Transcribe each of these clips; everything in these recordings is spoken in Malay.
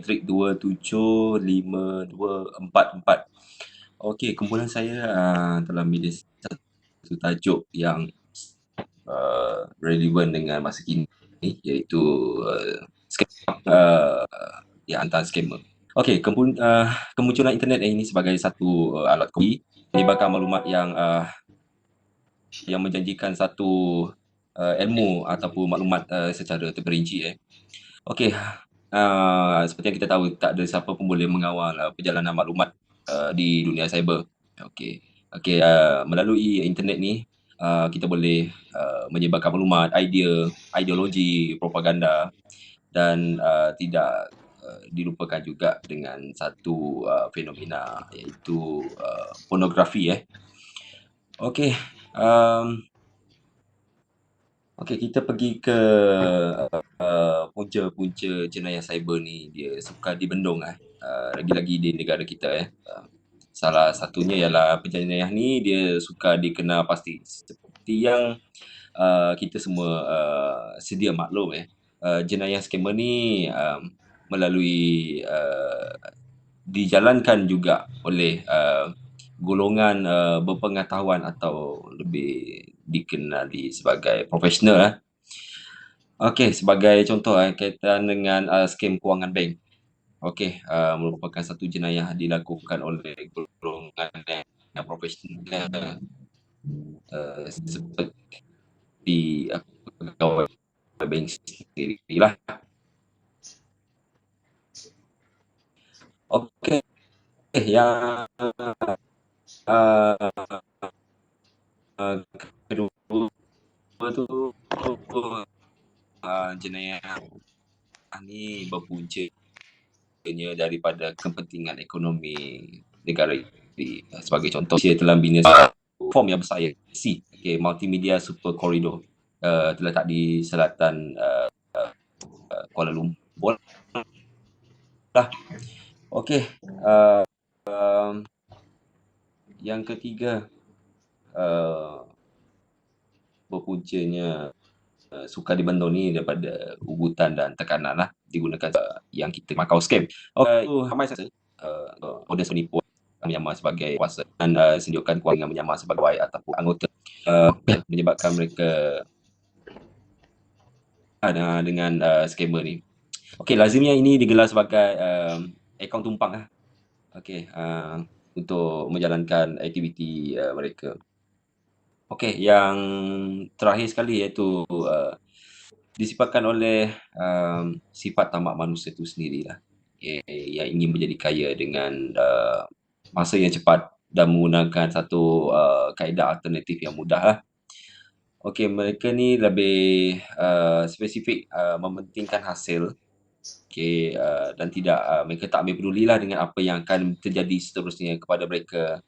Patrick 275244. Okey, kumpulan saya telah milih satu tajuk yang relevan dengan masa kini, iaitu scam, yang hantar scammer. Okey, kemunculan internet ini sebagai satu alat komunikasi menyebarkan maklumat yang menjanjikan satu ilmu ataupun maklumat secara terperinci. Okey, seperti yang kita tahu, tak ada siapa pun boleh mengawal perjalanan maklumat di dunia cyber. Okey. Okey, melalui internet ni kita boleh menyebarkan maklumat, ideologi, propaganda dan tidak dilupakan juga dengan satu fenomena iaitu pornografi. Okey, um, okey, kita pergi ke punca-punca jenayah cyber ni. Dia suka dibendung lagi-lagi di negara kita. Salah satunya ialah penjenayah ni dia suka dikenal pasti seperti yang kita semua sedia maklum. Jenayah scammer ni melalui dijalankan juga oleh golongan berpengetahuan atau lebih dikenali sebagai profesional. Okey, sebagai contoh kaitan dengan scam kewangan bank. Okey, merupakan satu jenayah dilakukan oleh golongan yang profesional seperti pegawai bank sendirilah. Okey, yang kedua tu jenayah ni berpuncanya daripada kepentingan ekonomi negara ini. Sebagai contoh, Malaysia telah bina platform yang besar Multimedia Super Corridor terletak di selatan Kuala Lumpur lah. Okey, yang ketiga berpuncanya suka dibendung ni daripada ugutan dan tekanan lah digunakan yang kita Macau scam. Itu ramai saya modus penipuan menyamar sebagai kuasa dan sendikan kewangan menyamar sebagai ataupun anggota menyebabkan mereka dengan scammer ni. Okey, lazimnya ini digelar sebagai akaun tumpang Okey, untuk menjalankan aktiviti mereka. Okey, yang terakhir sekali iaitu disebabkan oleh sifat tamak manusia itu sendirilah, yang ingin menjadi kaya dengan masa yang cepat dan menggunakan satu kaedah alternatif yang mudah lah. Okey, mereka ni lebih spesifik mementingkan hasil. Okey, dan tidak mereka tak ambil pedulilah dengan apa yang akan terjadi seterusnya kepada mereka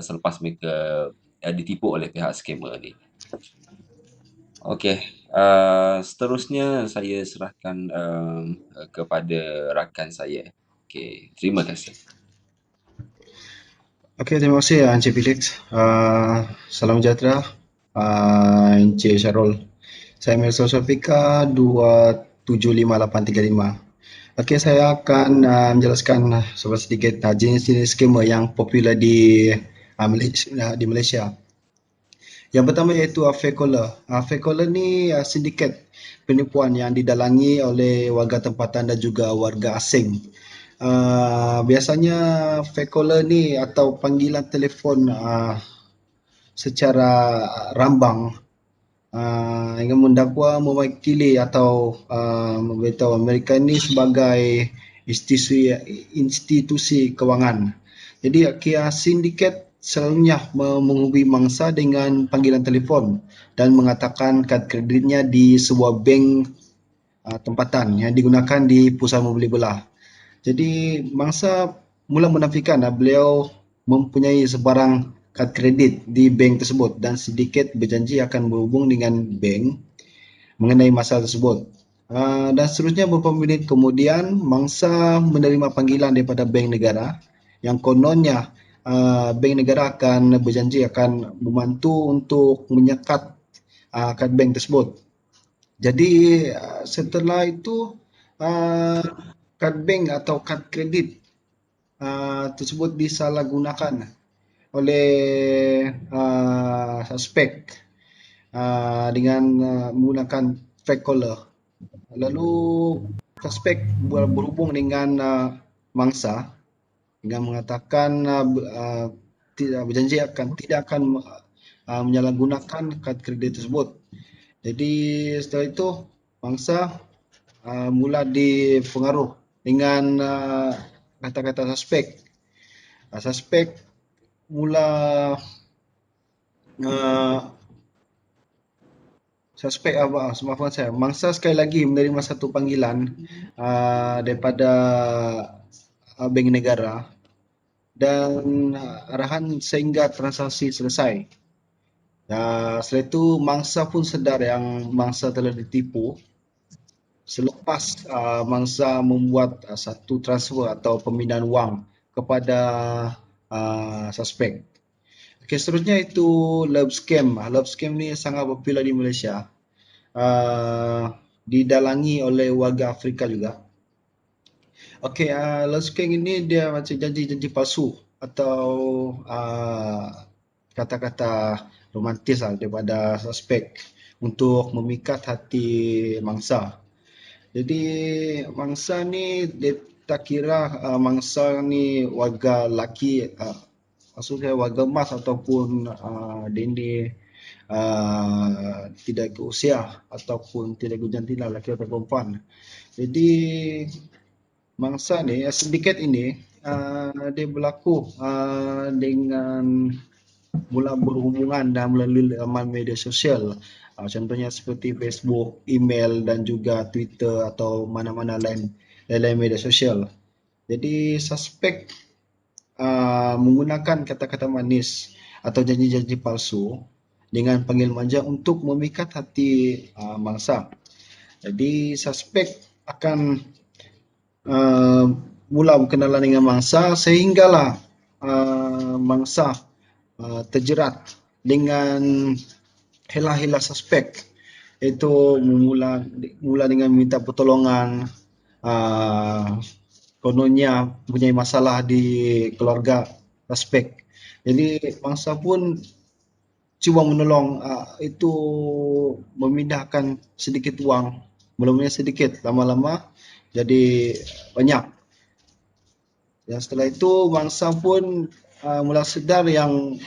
selepas mereka ditipu oleh pihak scammer ni. Okey, seterusnya saya serahkan kepada rakan saya. Okey, terima kasih. Okey, terima kasih Encik Felix. Salam sejahtera Encik Syarul. Saya Melso Sofika 275835. Okey, saya akan menjelaskan sedikit jenis-jenis skema yang popular di Malaysia. Yang pertama iaitu fake caller. Fake caller ni sindiket penipuan yang didalangi oleh warga tempatan dan juga warga asing. Biasanya fake caller ni atau panggilan telefon secara rambang ingin mendakwa mewakili atau memberitahu mereka ni sebagai institusi kewangan. Jadi sindiket selalunya menghubungi mangsa dengan panggilan telefon dan mengatakan kad kreditnya di sebuah bank tempatan yang digunakan di pusat membeli belah. Jadi mangsa mula menafikan beliau mempunyai sebarang kad kredit di bank tersebut dan sindiket berjanji akan berhubung dengan bank mengenai masalah tersebut. Dan seterusnya beberapa minit kemudian mangsa menerima panggilan daripada bank negara yang kononnya bank negara akan berjanji akan membantu untuk menyekat kad bank tersebut. Jadi setelah itu kad bank atau kad kredit tersebut disalahgunakan oleh suspek dengan menggunakan fake caller. Lalu suspek berhubung dengan mangsa dengan mengatakan berjanji tidak akan menyalahgunakan kad kredit tersebut. Jadi setelah itu mangsa mula dipengaruh dengan kata-kata suspek. Suspek mula maafkan saya, mangsa sekali lagi menerima satu panggilan daripada bank negara dan arahan sehingga transaksi selesai. Setelah itu mangsa pun sedar yang mangsa telah ditipu. Selepas mangsa membuat satu transfer atau pemindahan wang kepada suspek. Okey, seterusnya itu love scam. Love scam ni sangat popular di Malaysia. Didalangi oleh warga Afrika juga. Okey, love scam ini dia macam janji-janji palsu atau kata-kata romantis daripada suspek untuk memikat hati mangsa. Jadi mangsa ni dia tak kira mangsa ni warga lelaki, maksudnya warga emas ataupun dia ni tidak ke usia ataupun tidak ke jantina, lelaki atau perempuan. Jadi mangsa ni, sindiket ini dia berlaku dengan mula berhubungan dan melalui laman media sosial. Contohnya seperti Facebook, email dan juga Twitter atau mana-mana lain media sosial. Jadi suspek menggunakan kata-kata manis atau janji-janji palsu dengan panggil manja untuk memikat hati mangsa. Jadi suspek akan mula berkenalan dengan mangsa sehinggalah mangsa terjerat dengan hela-hela suspek, iaitu mula dengan minta pertolongan, kononnya mempunyai masalah di keluarga suspek. Jadi mangsa pun cuba menolong, itu memindahkan sedikit wang, mula-mula sedikit, lama-lama jadi banyak. Dan setelah itu mangsa pun mula sedar yang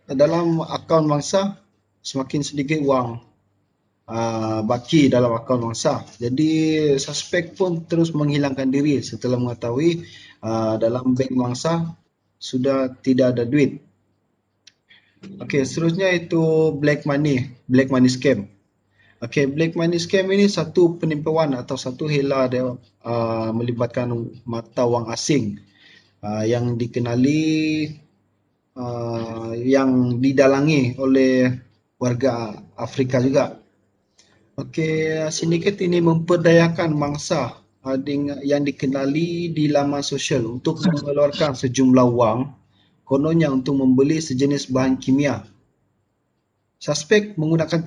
dalam akaun mangsa semakin sedikit wang baki dalam akaun mangsa. Jadi suspek pun terus menghilangkan diri setelah mengetahui dalam bank mangsa sudah tidak ada duit. Okey, seterusnya itu black money scam. Okey, black money scam ini satu penipuan atau satu hela dia melibatkan mata wang asing yang dikenali yang didalangi oleh warga Afrika juga. Okey, sindiket ini memperdayakan mangsa yang dikenali di laman sosial untuk mengeluarkan sejumlah wang, kononnya untuk membeli sejenis bahan kimia. Suspek menggunakan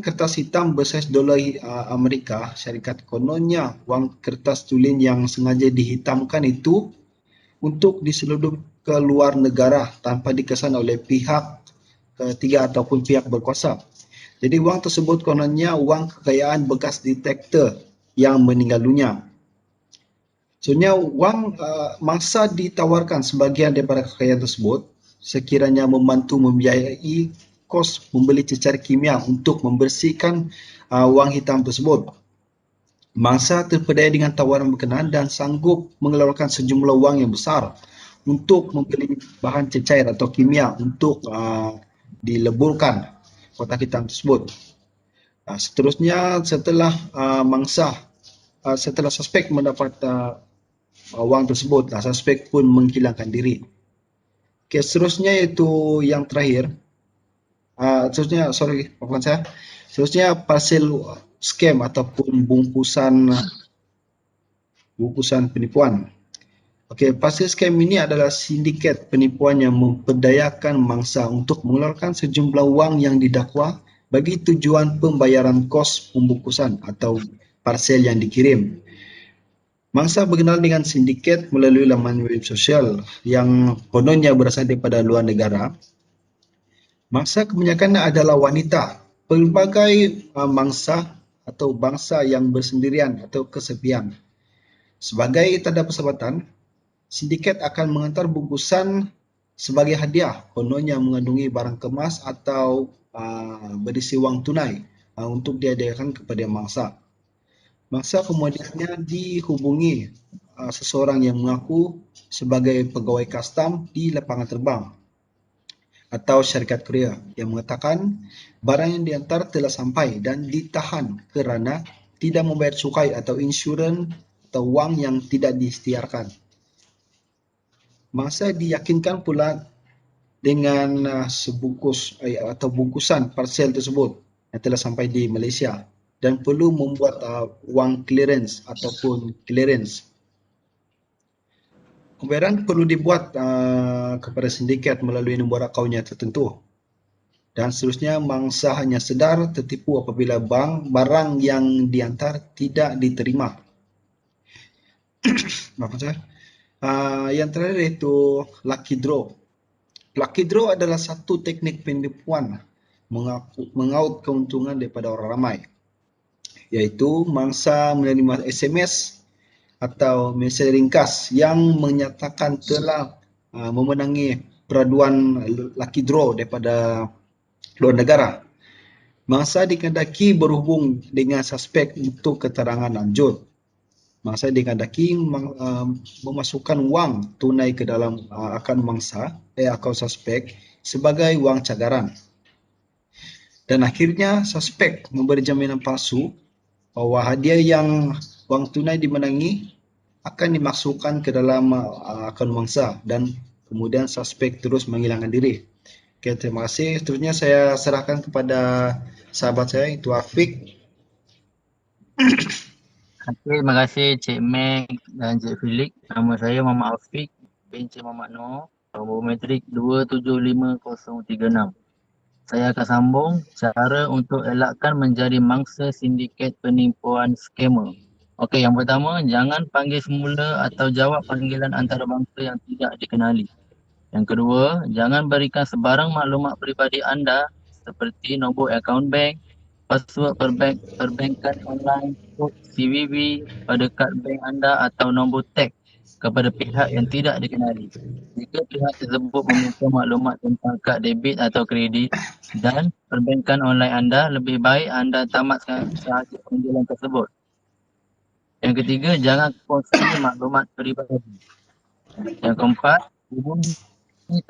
kertas hitam bersaiz dolar Amerika syarikat, kononnya wang kertas tulen yang sengaja dihitamkan itu untuk diseludup ke luar negara tanpa dikesan oleh pihak ketiga ataupun pihak berkuasa. Jadi wang tersebut kononnya wang kekayaan bekas detektor yang meninggal dunia. Sebenarnya wang mangsa ditawarkan sebahagian daripada kekayaan tersebut sekiranya membantu membiayai kos membeli cecar kimia untuk membersihkan wang hitam tersebut. Mangsa terpedaya dengan tawaran berkenaan dan sanggup mengeluarkan sejumlah wang yang besar untuk membeli bahan cecair atau kimia untuk dileburkan kotak hitam tersebut. Seterusnya setelah setelah suspek mendapat wang tersebut, suspek pun menghilangkan diri. Okay, seterusnya itu yang terakhir. Seterusnya parcel scam ataupun bungkusan penipuan. Okey, parcel scam ini adalah sindiket penipuan yang memperdayakan mangsa untuk mengeluarkan sejumlah wang yang didakwa bagi tujuan pembayaran kos pembungkusan atau parcel yang dikirim. Mangsa berkenal dengan sindiket melalui laman web sosial yang kononnya berasal daripada luar negara. Mangsa kebanyakan adalah wanita. Pelbagai mangsa atau bangsa yang bersendirian atau kesepian. Sebagai tanda persahabatan, sindiket akan menghantar bungkusan sebagai hadiah, kononnya mengandungi barang kemas atau berisi wang tunai untuk dihadiahkan kepada mangsa. Mangsa kemudiannya dihubungi seseorang yang mengaku sebagai pegawai kastam di lapangan terbang atau syarikat kurir yang mengatakan barang yang diantar telah sampai dan ditahan kerana tidak membayar cukai atau insurans atau wang yang tidak diisytiharkan. Mangsa diyakinkan pula dengan sebungkus atau bungkusan parsel tersebut yang telah sampai di Malaysia dan perlu membuat wang clearance ataupun clearance. Pembayaran perlu dibuat kepada sindiket melalui nombor akaunnya tertentu. Dan seterusnya, mangsa hanya sedar tertipu apabila barang yang diantar tidak diterima. Yang terakhir iaitu lucky draw. Lucky draw adalah satu teknik penipuan mengaut keuntungan daripada orang ramai, iaitu mangsa menerima SMS atau mesej ringkas yang menyatakan telah memenangi peraduan lucky draw daripada luar negara. Mangsa dikehendaki berhubung dengan suspek untuk keterangan lanjut. Mangsa dikehendaki memasukkan wang tunai ke dalam akaun akaun suspek sebagai wang cagaran. Dan akhirnya suspek memberi jaminan palsu bahawa hadiah yang wang tunai dimenangi akan dimasukkan ke dalam akaun mangsa dan kemudian suspek terus menghilangkan diri. Okay, terima kasih. Seterusnya saya serahkan kepada sahabat saya, itu Afiq. Terima kasih Cik Meg dan Cik Filik. Nama saya Muhammad Afiq bin Cik Muhammad Noor, nombor metrik 275036. Saya akan sambung cara untuk elakkan menjadi mangsa sindiket penipuan skamer. Okey, yang pertama, jangan panggil semula atau jawab panggilan antarabangsa yang tidak dikenali. Yang kedua, jangan berikan sebarang maklumat peribadi anda seperti nombor akaun bank, password perbankan online, kod CVV pada kad bank anda atau nombor tag kepada pihak yang tidak dikenali. Jika pihak tersebut meminta maklumat tentang kad debit atau kredit dan perbankan online anda, lebih baik anda tamatkan sahaja panggilan tersebut. Yang ketiga, jangan kongsi maklumat peribadi. Yang keempat, hubungi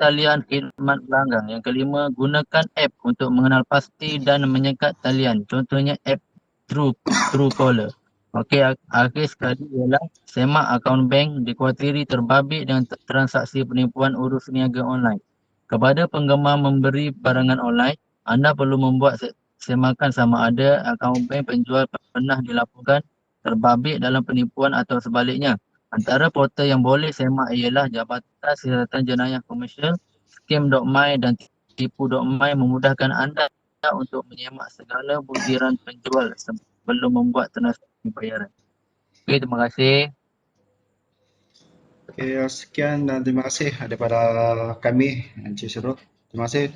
talian khidmat pelanggan. Yang kelima, gunakan app untuk mengenal pasti dan menyekat talian. Contohnya app Truecaller. Okey, akhir sekali ialah semak akaun bank dikuatiri terbabit dengan transaksi penipuan urus niaga online. Kepada penggemar memberi barangan online, anda perlu membuat semakan sama ada akaun bank penjual pernah dilaporkan terbabit dalam penipuan atau sebaliknya. Antara portal yang boleh semak ialah Jabatan Siasatan Jenayah Komersial, Scam.my dan Tipu.my memudahkan anda untuk menyemak segala butiran penjual sebelum membuat transaksi bayaran. Okey, terima kasih. Okay, sekian dan terima kasih daripada kami, Encik Syarul. Terima kasih.